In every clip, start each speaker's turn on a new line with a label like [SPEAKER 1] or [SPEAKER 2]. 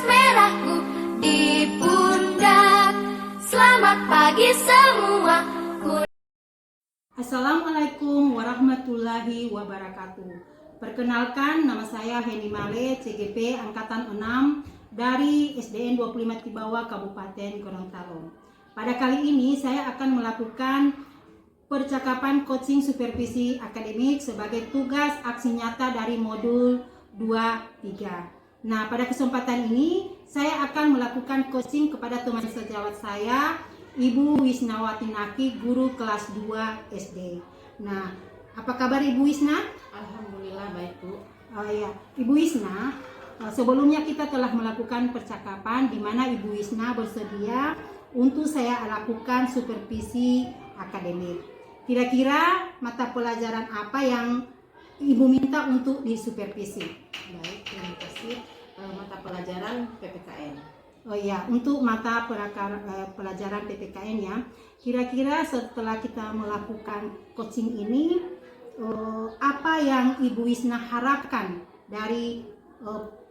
[SPEAKER 1] merahku di pundak. Selamat pagi semua.
[SPEAKER 2] Assalamualaikum warahmatullahi wabarakatuh. Perkenalkan, nama saya Heni Male, CGP Angkatan 6 dari SDN 25 Tibawa, Kabupaten Gorontalo. Pada kali ini saya akan melakukan percakapan coaching supervisi akademik sebagai tugas aksi nyata dari modul 2-3. Nah, pada kesempatan ini saya akan melakukan coaching kepada teman sejawat saya, Ibu Wisnawati Naki, guru kelas 2 SD. Nah, apa kabar Ibu Wisna?
[SPEAKER 3] Alhamdulillah baik, Bu.
[SPEAKER 2] Oh iya, Ibu Wisna, sebelumnya kita telah melakukan percakapan di mana Ibu Wisna bersedia untuk saya lakukan supervisi akademik. Kira-kira mata pelajaran apa yang Ibu minta untuk disupervisi?
[SPEAKER 3] Baik, terima kasih. Mata pelajaran PPKN.
[SPEAKER 2] Oh iya, untuk mata pelajaran PPKN ya. Kira-kira setelah kita melakukan coaching ini, apa yang Ibu Wisna harapkan dari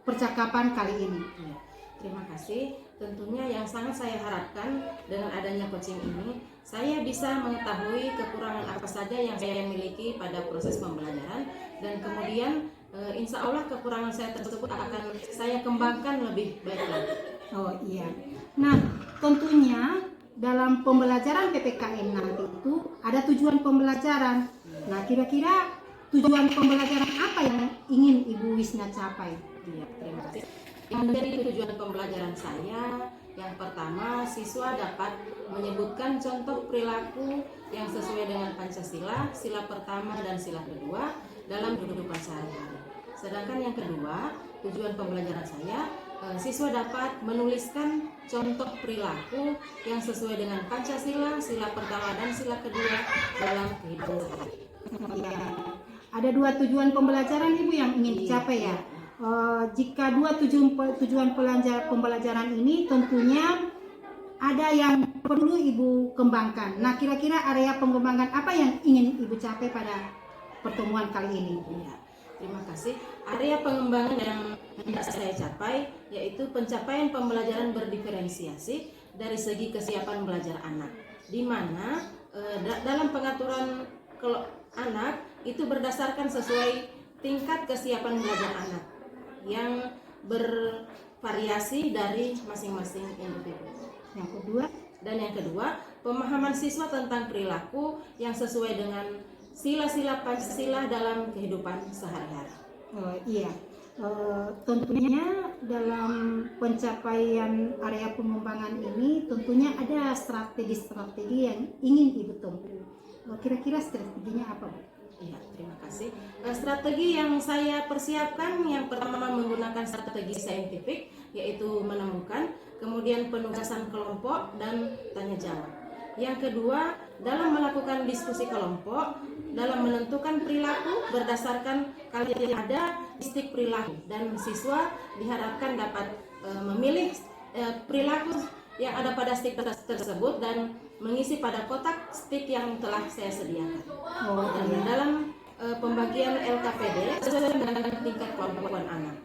[SPEAKER 2] percakapan kali ini?
[SPEAKER 3] Ya, terima kasih. Tentunya yang sangat saya harapkan dengan adanya coaching ini, saya bisa mengetahui kekurangan apa saja yang saya miliki pada proses pembelajaran, dan kemudian insya Allah kekurangan saya tersebut akan saya kembangkan lebih baik lagi.
[SPEAKER 2] Oh iya. Nah, tentunya dalam pembelajaran PPKN nanti itu ada tujuan pembelajaran. Nah, kira-kira tujuan pembelajaran apa yang ingin Ibu Wisna capai?
[SPEAKER 3] Ya, terima kasih. Yang menjadi tujuan pembelajaran saya, yang pertama, siswa dapat menyebutkan contoh perilaku yang sesuai dengan Pancasila, sila pertama dan sila kedua dalam kehidupan sehari-hari. Sedangkan yang kedua, tujuan pembelajaran saya, siswa dapat menuliskan contoh perilaku yang sesuai dengan Pancasila, sila pertama dan sila kedua dalam kehidupan sehari-hari.
[SPEAKER 2] Ada dua tujuan pembelajaran Ibu yang ingin dicapai ya. Jika dua tujuan pembelajaran ini tentunya ada yang perlu Ibu kembangkan. Nah, kira-kira area pengembangan apa yang ingin Ibu capai pada pertemuan kali ini?
[SPEAKER 3] Ya, terima kasih. Area pengembangan yang hendak saya capai yaitu pencapaian pembelajaran berdiferensiasi dari segi kesiapan belajar anak, di mana dalam pengaturan anak itu berdasarkan sesuai tingkat kesiapan belajar anak yang bervariasi dari masing-masing individu. Yang kedua, pemahaman siswa tentang perilaku yang sesuai dengan sila-sila Pancasila dalam kehidupan sehari-hari.
[SPEAKER 2] Oh iya, tentunya dalam pencapaian area pengembangan ini tentunya ada strategi-strategi yang ingin Ibu tempuh. Kira-kira strateginya apa, Bu?
[SPEAKER 3] Iya, terima kasih. Strategi yang saya persiapkan, yang pertama menggunakan strategi saintifik, yaitu menemukan, kemudian penugasan kelompok dan tanya jawab. Yang kedua, dalam melakukan diskusi kelompok, dalam menentukan perilaku berdasarkan kalimat yang ada stick perilaku, dan siswa diharapkan dapat memilih perilaku yang ada pada stick tersebut dan mengisi pada kotak stick yang telah saya sediakan. Dan dalam pembagian LKPD sesuai dengan tingkat kemampuan anak,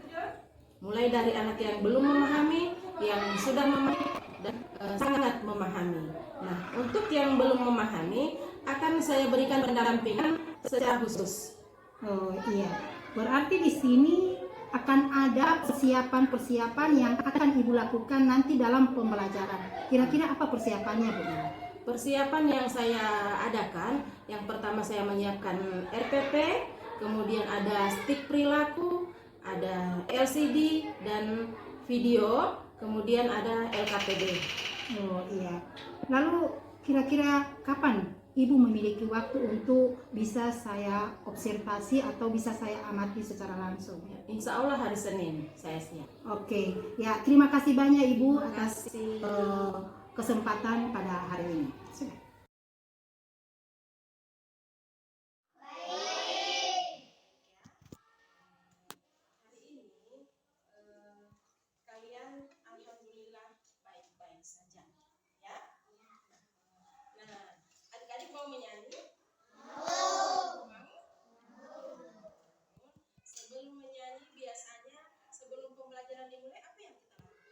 [SPEAKER 3] mulai dari anak yang belum memahami, yang sudah memahami, dan sangat memahami. Nah, untuk yang belum memahami akan saya berikan pendampingan secara khusus.
[SPEAKER 2] Oh iya, berarti di sini akan ada persiapan-persiapan yang akan Ibu lakukan nanti dalam pembelajaran. Kira-kira apa persiapannya, Bu?
[SPEAKER 3] Persiapan yang saya adakan, yang pertama saya menyiapkan RPP, kemudian ada stick perilaku, ada LCD dan video, kemudian ada LKPD.
[SPEAKER 2] Oh iya. Lalu kira-kira kapan Ibu memiliki waktu untuk bisa saya observasi atau bisa saya amati secara langsung?
[SPEAKER 3] Insya Allah hari Senin saya siap.
[SPEAKER 2] Oke, ya terima kasih banyak Ibu atas kesempatan pada hari ini. Sudah.
[SPEAKER 3] Hari ini kalian alhamdulillah baik-baik saja, ya. Nah, adik-adik mau menyanyi? Mau? Sebelum menyanyi biasanya sebelum pembelajaran dimulai apa yang kita lakukan?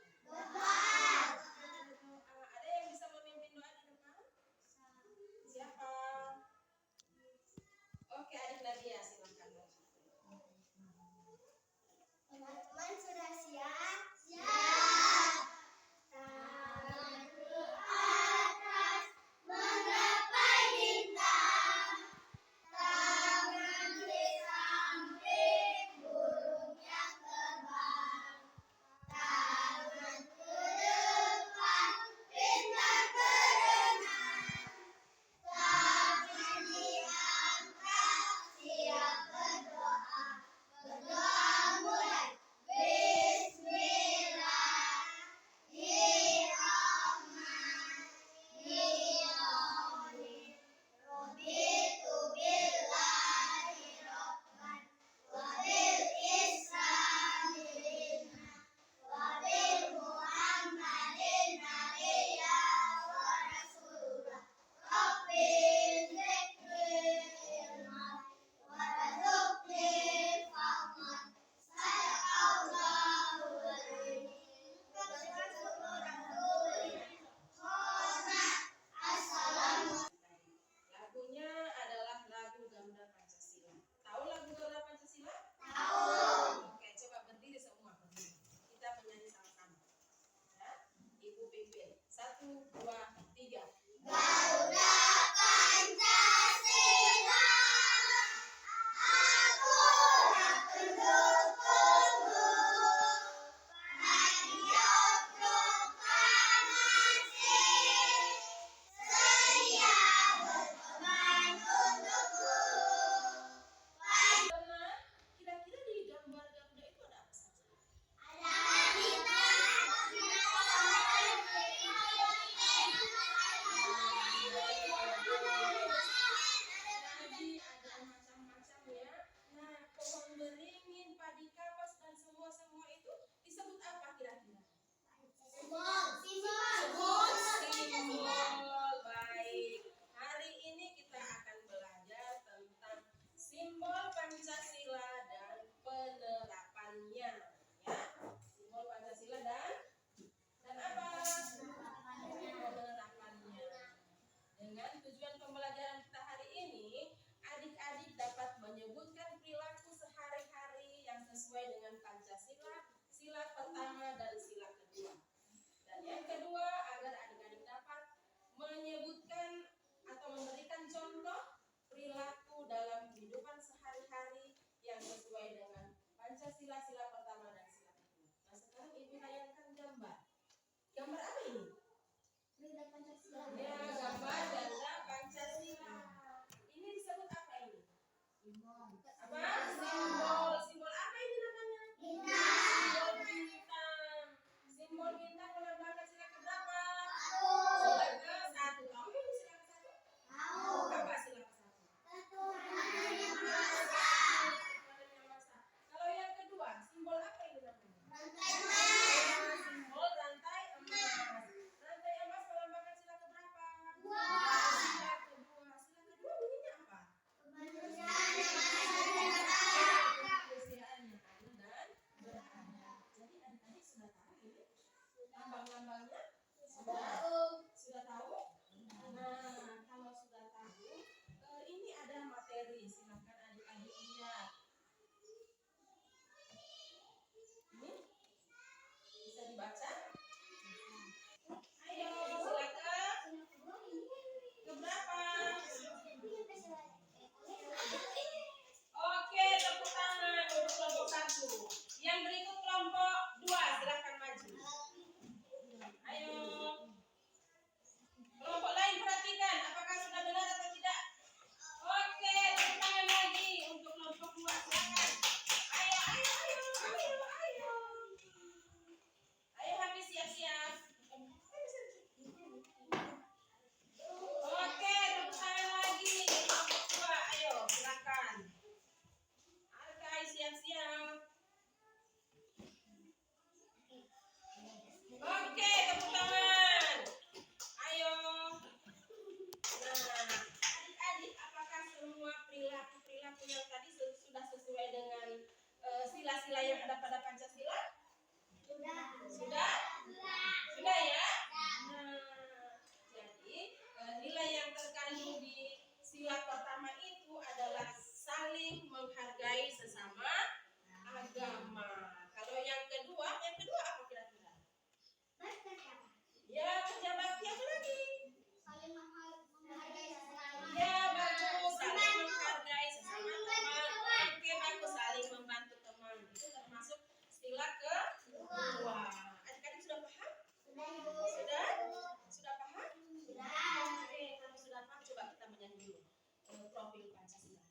[SPEAKER 3] profil Pancasila.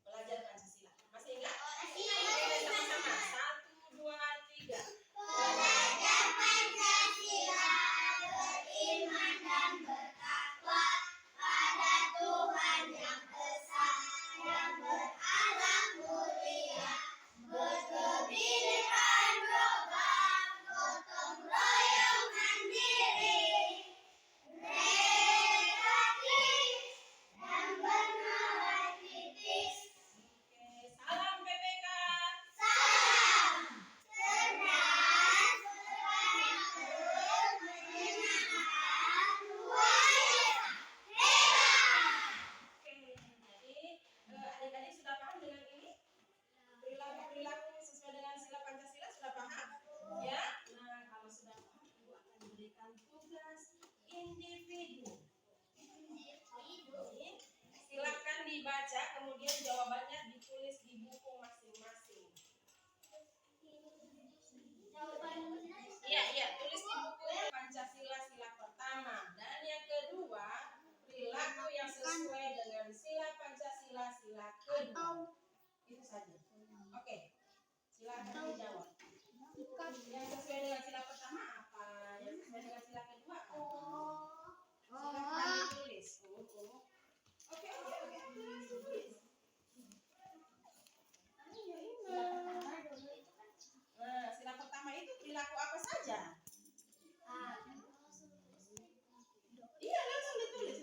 [SPEAKER 3] Belajar Pancasila. Masih ingat?
[SPEAKER 1] Masih.
[SPEAKER 3] Oke, sama-sama. 1, 2, 3.
[SPEAKER 1] Belajar Pancasila, beriman dan bertakwa pada Tuhan yang esa, yang berakhlak mulia, berkebinekaan program, gotong royong mandiri, kreatif dan bernilai kritis.
[SPEAKER 3] Oke, salam PPK.
[SPEAKER 1] Salam cerdas, berpraktek, menyenangkan, luar hebat.
[SPEAKER 3] Oke, jadi adik-adik sudah paham dengan ini? Perilaku sesuai dengan sila Pancasila sudah paham? Ya? Nah, kalau sudah paham, Ibu akan diberikan tugas individu. Ini, silakan dibaca, kemudian jawabannya ditulis di buku masing-masing. Iya, tulis di buku Pancasila sila pertama. Dan yang kedua, perilaku yang sesuai dengan sila Pancasila sila kedua. Itu saja. Oke, silakan dijawab. Yang sesuai dengan sila pertama apa? Yang sesuai dengan sila kedua apa? Silakan ditulis. Oke, langsung tulis. Nah, sila pertama itu perilaku apa saja? Iya,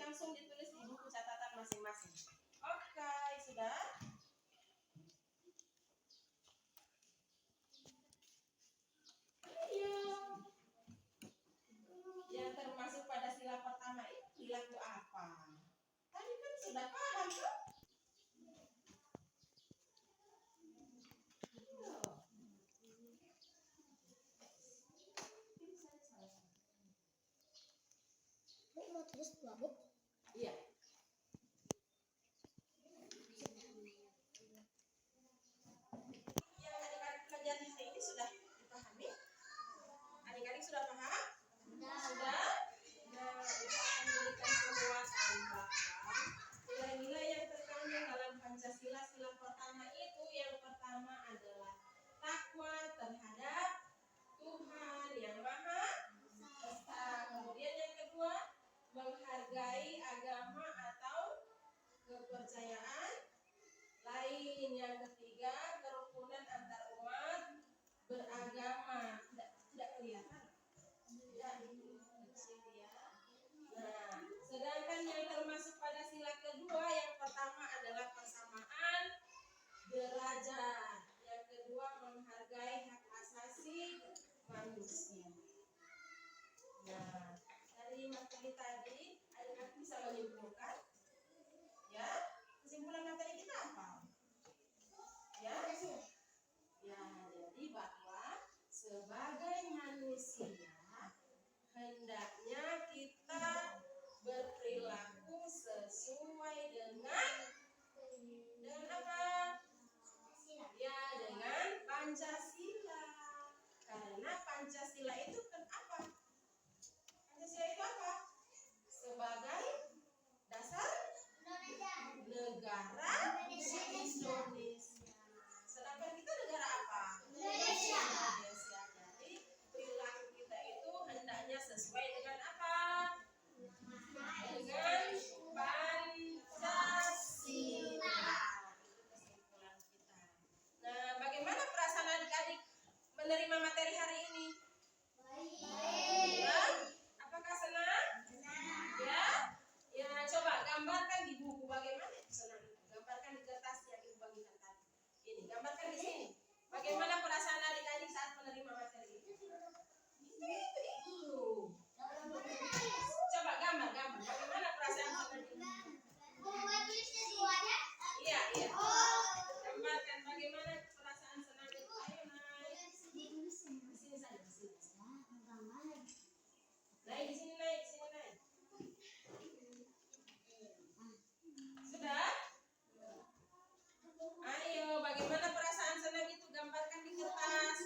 [SPEAKER 3] langsung ditulis di buku catatan masing-masing. Oke, sudah. Ayo. Yang termasuk pada sila pertama itu perilaku apa? Tadi kan sudah paham kan?
[SPEAKER 1] Mau terus dua bu?
[SPEAKER 3] Iya. Yang adik-adik pelajari hari ini sudah dipahami? Adik-adik sudah paham? Sudah? Nah, kita akan memberikan penguasaan bahwa nilai-nilai yang terkandung dalam Pancasila sila pertama itu yang pertama adalah takwa terhadap Tuhan yang Maha Esa. Kemudian yang kedua, menghargai agama atau kepercayaan lain. Yang ketiga, kerukunan antar umat beragama. Tidak kelihatan? Tidak kecil ya. Nah, sedangkan yang termasuk pada sila kedua, yang pertama adalah persamaan derajat. Yang kedua, menghargai hak asasi manusia. Nah, dari materi tadi, adik-adik bisa menyimpulkan, ya, kesimpulan materi kita apa? Ya, jadi bahwa sebagai manusia hendaknya kita berperilaku sesuai dengan apa? Ya, dengan Pancasila. Karena Pancasila itu kan apa? Pancasila itu apa? Sebagai dasar negara Indonesia. Sedangkan kita negara apa? Indonesia. Jadi perilaku kita itu hendaknya sesuai dengan apa? Dengan Pancasila. Itu kesimpulan kita. Nah, bagaimana perasaan adik-adik menerima materi hari ini? Ya? Apakah senang? Ya? Ya, coba gambarkan di buku bagaimana senang itu. Gambarkan di kertas yang ibu bagikan tadi. Ini, gambarkan di sini. Bagaimana perasaan adik-adik saat menerima materi itu? Itu. Coba gambar. Bagaimana perasaan senang itu? Iya. Gambarkan bagaimana perasaan senang itu. Ayo naik. Di sini saja, di sini. Naik di sini, naik. Sudah? Ayo, bagaimana perasaan senang itu? Gambarkan di kertas.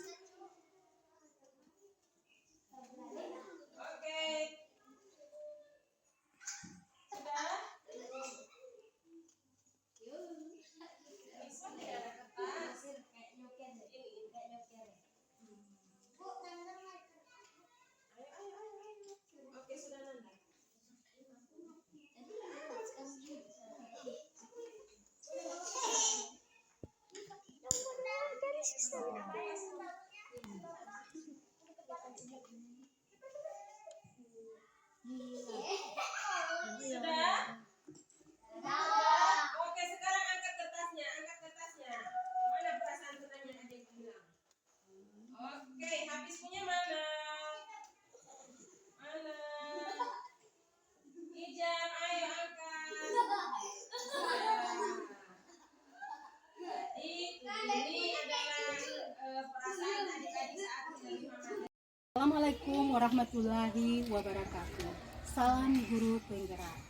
[SPEAKER 2] Assalamualaikum warahmatullahi wabarakatuh. Salam guru penggerak.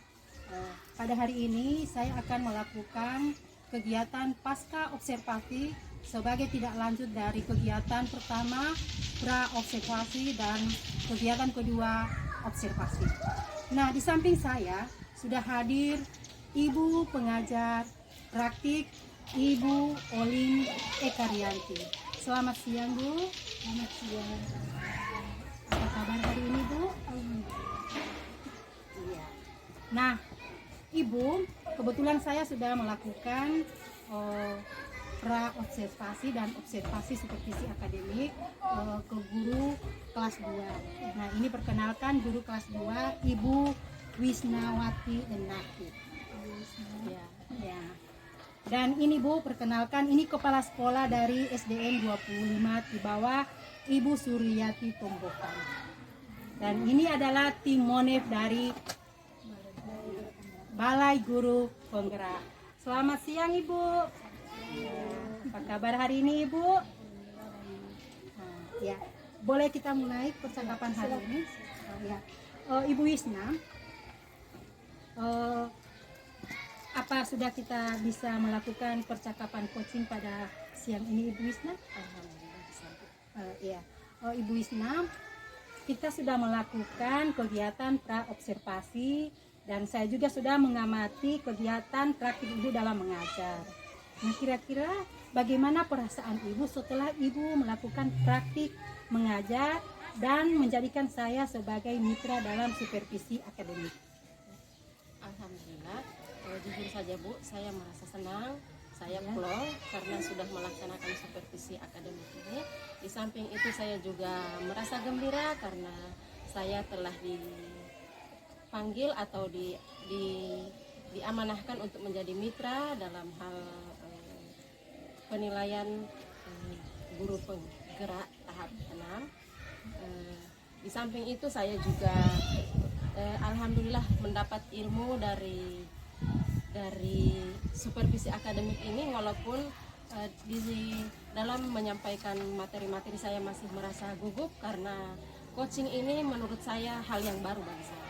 [SPEAKER 2] Pada hari ini saya akan melakukan kegiatan pasca observasi sebagai tidak lanjut dari kegiatan pertama pra observasi dan kegiatan kedua observasi. Nah, di samping saya sudah hadir Ibu pengajar praktik Ibu Olin Ekarianti. Selamat siang Bu. Selamat siang. Apa kabar hari ini Bu? Iya. Nah, Ibu, kebetulan saya sudah melakukan pra observasi dan observasi supervisi akademik ke guru kelas 2. Nah, ini perkenalkan guru kelas 2 Ibu Wisnawati Enaki. Ya. Dan ini Bu, perkenalkan ini kepala sekolah dari SDN 25 Tibawa, Ibu Suryati Tombokan. Dan ini adalah tim Monef dari Balai Guru Penggerak. Selamat siang Ibu. Apa kabar hari ini Ibu? Ya, boleh kita mulai percakapan hari ini? Ya. Ibu Wisna, apa sudah kita bisa melakukan percakapan coaching pada siang ini Ibu Wisna? Alhamdulillah bisa. Ya. Ibu Wisna, kita sudah melakukan kegiatan pra observasi dan saya juga sudah mengamati kegiatan praktik Ibu dalam mengajar. Nah, kira-kira bagaimana perasaan Ibu setelah Ibu melakukan praktik mengajar dan menjadikan saya sebagai mitra dalam supervisi akademik?
[SPEAKER 3] Alhamdulillah, jujur saja Bu, saya merasa senang, saya plong karena sudah melaksanakan supervisi akademik ini. Di samping itu saya juga merasa gembira karena saya telah dipanggil atau diamanahkan untuk menjadi mitra dalam hal penilaian guru penggerak tahap 6. Di samping itu saya juga alhamdulillah mendapat ilmu dari supervisi akademik ini, walaupun di dalam menyampaikan materi-materi saya masih merasa gugup karena coaching ini menurut saya hal yang baru bagi saya.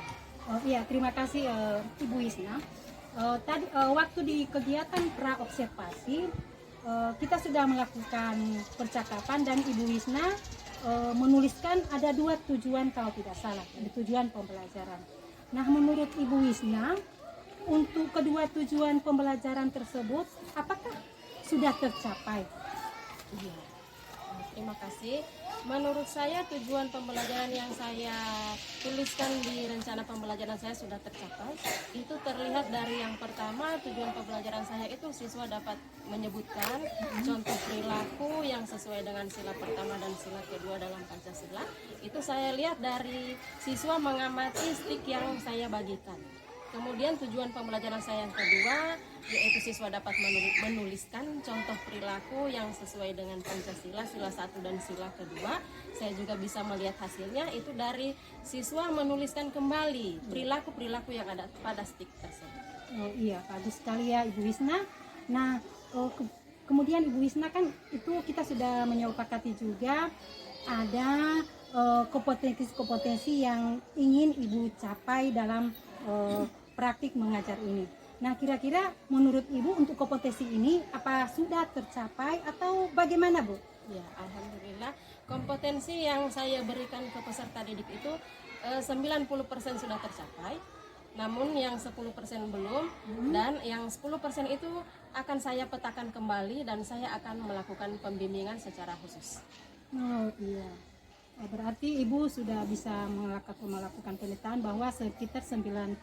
[SPEAKER 2] Iya, terima kasih Ibu Wisna. Tadi waktu di kegiatan pra observasi kita sudah melakukan percakapan dan Ibu Wisna menuliskan ada 2 tujuan kalau tidak salah, ada tujuan pembelajaran. Nah, menurut Ibu Wisna, untuk kedua tujuan pembelajaran tersebut apakah sudah tercapai?
[SPEAKER 3] Iya. Terima kasih. Menurut saya tujuan pembelajaran yang saya tuliskan di rencana pembelajaran saya sudah tercapai. Itu terlihat dari yang pertama, tujuan pembelajaran saya itu siswa dapat menyebutkan contoh perilaku yang sesuai dengan sila pertama dan sila kedua dalam Pancasila. Itu saya lihat dari siswa mengamati stik yang saya bagikan. Kemudian tujuan pembelajaran saya yang kedua yaitu siswa dapat menuliskan contoh perilaku yang sesuai dengan Pancasila sila 1 dan sila kedua. Saya juga bisa melihat hasilnya itu dari siswa menuliskan kembali perilaku-perilaku yang ada pada stik tersebut.
[SPEAKER 2] Iya, bagus sekali ya Ibu Wisna. Nah, kemudian Ibu Wisna kan itu kita sudah menyepakati juga ada kompetensi-kompetensi yang ingin Ibu capai dalam praktik mengajar ini. Nah, kira-kira menurut Ibu untuk kompetensi ini apa sudah tercapai atau bagaimana Bu?
[SPEAKER 3] Ya, alhamdulillah kompetensi yang saya berikan ke peserta didik itu 90% sudah tercapai. Namun yang 10% belum dan yang 10% itu akan saya petakan kembali dan saya akan melakukan pembimbingan secara khusus.
[SPEAKER 2] Oh iya. Berarti Ibu sudah bisa melakukan pemetaan bahwa sekitar 90%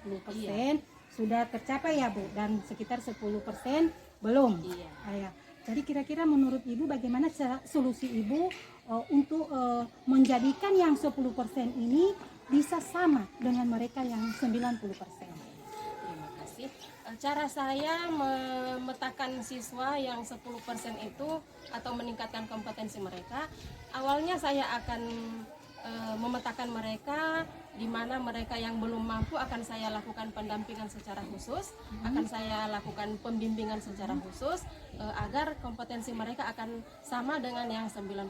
[SPEAKER 2] sudah tercapai ya Bu, dan sekitar 10% belum.
[SPEAKER 3] Iya.
[SPEAKER 2] Jadi kira-kira menurut Ibu bagaimana solusi Ibu untuk menjadikan yang 10% ini bisa sama dengan mereka yang 90%?
[SPEAKER 3] Terima kasih. Cara saya memetakan siswa yang 10% itu atau meningkatkan kompetensi mereka, awalnya saya akan memetakan mereka di mana mereka yang belum mampu akan saya lakukan pendampingan secara khusus, akan saya lakukan pembimbingan secara khusus agar kompetensi mereka akan sama dengan yang 90%.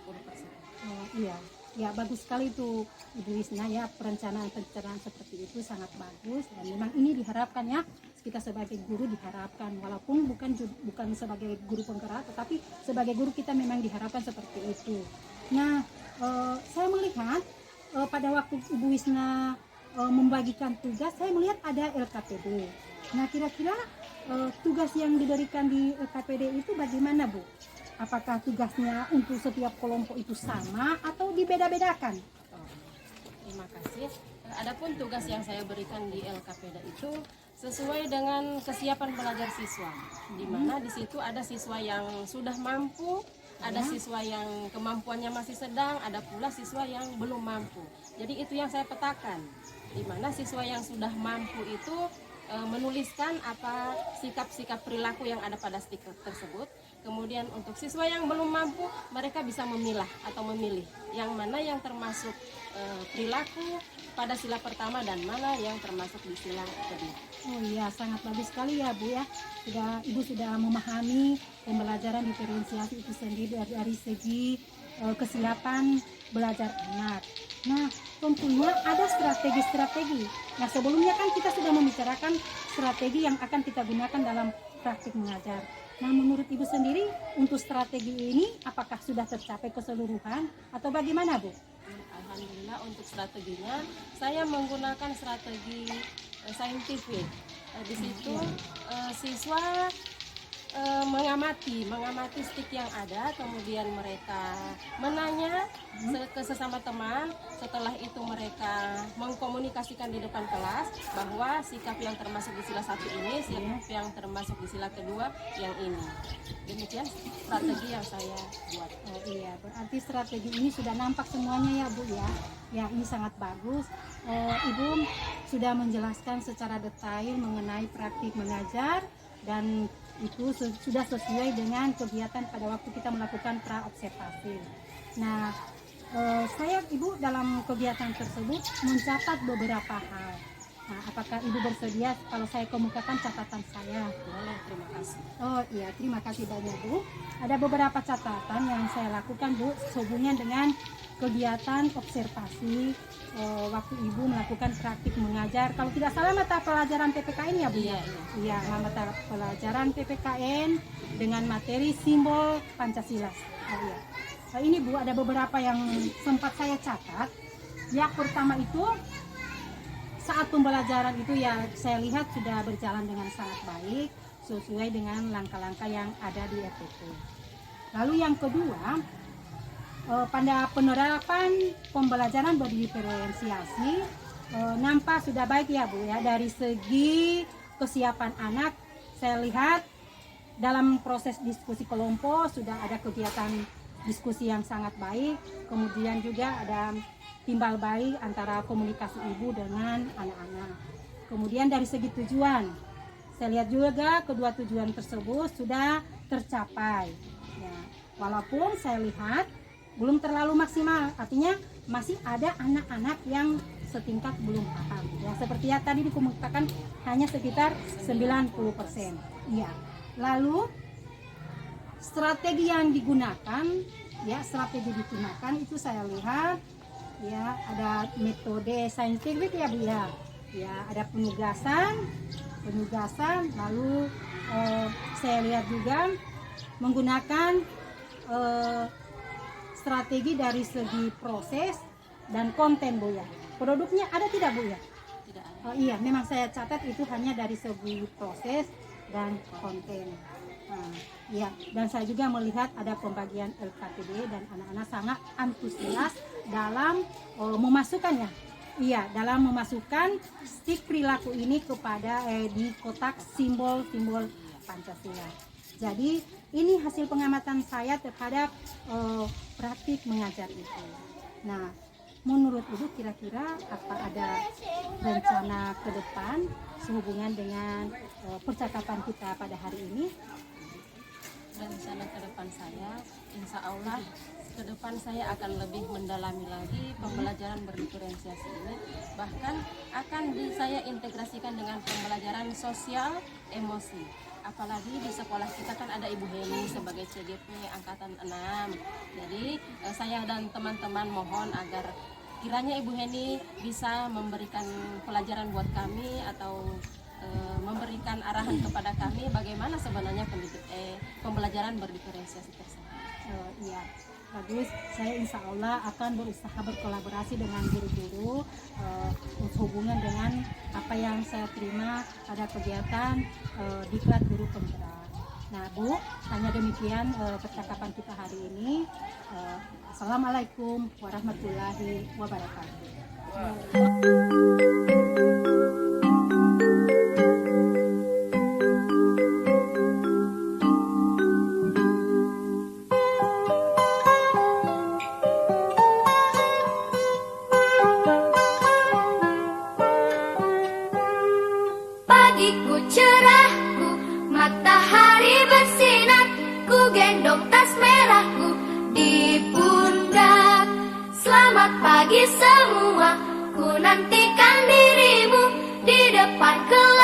[SPEAKER 2] Iya. Ya bagus sekali itu Ibu Wisna ya, perencanaan seperti itu sangat bagus, dan memang ini diharapkan ya, kita sebagai guru diharapkan, walaupun bukan sebagai guru penggerak, tetapi sebagai guru kita memang diharapkan seperti itu. Nah, saya melihat pada waktu Ibu Wisna membagikan tugas, saya melihat ada LKPD. Nah, kira-kira tugas yang diberikan di LKPD itu bagaimana, Bu? Apakah tugasnya untuk setiap kelompok itu sama atau dibeda-bedakan?
[SPEAKER 3] Terima kasih. Adapun tugas yang saya berikan di LKPD itu sesuai dengan kesiapan belajar siswa, di mana di situ ada siswa yang sudah mampu, ada siswa yang kemampuannya masih sedang, ada pula siswa yang belum mampu. Jadi itu yang saya petakan, di mana siswa yang sudah mampu itu menuliskan apa sikap-sikap perilaku yang ada pada stiker tersebut. Kemudian untuk siswa yang belum mampu, mereka bisa memilah atau memilih yang mana yang termasuk perilaku pada sila pertama dan mana yang termasuk di sila kedua.
[SPEAKER 2] Oh iya, sangat bagus sekali ya Bu ya. Ibu sudah memahami pembelajaran diferensiasi itu sendiri dari segi kesiapan belajar anak. Nah, tentunya ada strategi-strategi. Nah, sebelumnya kan kita sudah membicarakan strategi yang akan kita gunakan dalam praktik mengajar. Nah, menurut Ibu sendiri untuk strategi ini apakah sudah tercapai keseluruhan atau bagaimana, Bu?
[SPEAKER 3] Alhamdulillah untuk strateginya saya menggunakan strategi saintifik. Di situ siswa mengamati stik yang ada, kemudian mereka menanya ke sesama teman. Setelah itu mereka mengkomunikasikan di depan kelas bahwa sikap yang termasuk di sila 1 ini, sikap yang termasuk di sila kedua yang ini. Demikian strategi yang saya buat.
[SPEAKER 2] Oh iya, berarti strategi ini sudah nampak semuanya ya Bu ya. Ya, ini sangat bagus. Ibu sudah menjelaskan secara detail mengenai praktik mengajar, dan itu sudah sesuai dengan kegiatan pada waktu kita melakukan pra-observasi. Nah, Ibu dalam kegiatan tersebut mencatat beberapa hal. Nah, apakah Ibu bersedia kalau saya kemukakan catatan saya?
[SPEAKER 3] Boleh, terima kasih.
[SPEAKER 2] Oh iya, terima kasih banyak Bu. Ada beberapa catatan yang saya lakukan Bu sehubungan dengan kegiatan observasi waktu Ibu melakukan praktik mengajar. Kalau tidak salah mata pelajaran PPKN ya Bu? Iya, mata pelajaran PPKN dengan materi simbol Pancasila. Oh iya. Ini Bu ada beberapa yang sempat saya catat. Yang pertama itu saat pembelajaran itu ya saya lihat sudah berjalan dengan sangat baik sesuai dengan langkah-langkah yang ada di RPP. Lalu yang kedua, pada penerapan pembelajaran berdiferensiasi nampak sudah baik ya Bu ya, dari segi kesiapan anak. Saya lihat dalam proses diskusi kelompok sudah ada kegiatan diskusi yang sangat baik, kemudian juga ada timbal balik antara komunikasi ibu dengan anak-anak. Kemudian dari segi tujuan, saya lihat juga kedua tujuan tersebut sudah tercapai ya, walaupun saya lihat belum terlalu maksimal, artinya masih ada anak-anak yang setingkat belum paham ya, seperti yang tadi dikemukakan hanya sekitar 90%. Iya. Lalu strategi yang digunakan itu saya lihat ya, ada metode saintifik ya Bu ya. Ya, ada penugasan, lalu saya lihat juga menggunakan strategi dari segi proses dan konten Bu ya. Produknya ada tidak Bu ya?
[SPEAKER 3] Tidak ada.
[SPEAKER 2] Oh iya, memang saya catat itu hanya dari segi proses dan konten. Nah, ya, dan saya juga melihat ada pembagian LKPD dan anak-anak sangat antusias dalam memasukkannya. Iya, dalam memasukkan stik perilaku ini kepada di kotak simbol-simbol Pancasila. Jadi ini hasil pengamatan saya terhadap praktik mengajar itu. Nah, menurut Ibu kira-kira apa ada rencana ke depan sehubungan dengan percakapan kita pada hari ini?
[SPEAKER 3] Rencana ke depan saya, insya Allah ke depan saya akan lebih mendalami lagi pembelajaran berdiferensiasi ini, bahkan akan saya integrasikan dengan pembelajaran sosial emosi.
[SPEAKER 4] apalagi di sekolah kita kan ada Ibu Heni sebagai CGP angkatan 6. Jadi saya dan teman-teman mohon agar kiranya Ibu Heni bisa memberikan pelajaran buat kami atau memberikan arahan kepada kami bagaimana sebenarnya pembelajaran berdiferensiasi tersebut.
[SPEAKER 2] Iya, bagus. Saya insya Allah akan berusaha berkolaborasi dengan guru-guru hubungan dengan apa yang saya terima pada kegiatan Diklat Guru Penggerak. Nah, Bu, hanya demikian percakapan kita hari ini. Assalamualaikum warahmatullahi wabarakatuh.
[SPEAKER 1] Pagiku cerahku, matahari bersinar, ku gendong tas merahku di pundak. Selamat pagi semua, ku nantikan dirimu di depan kelas.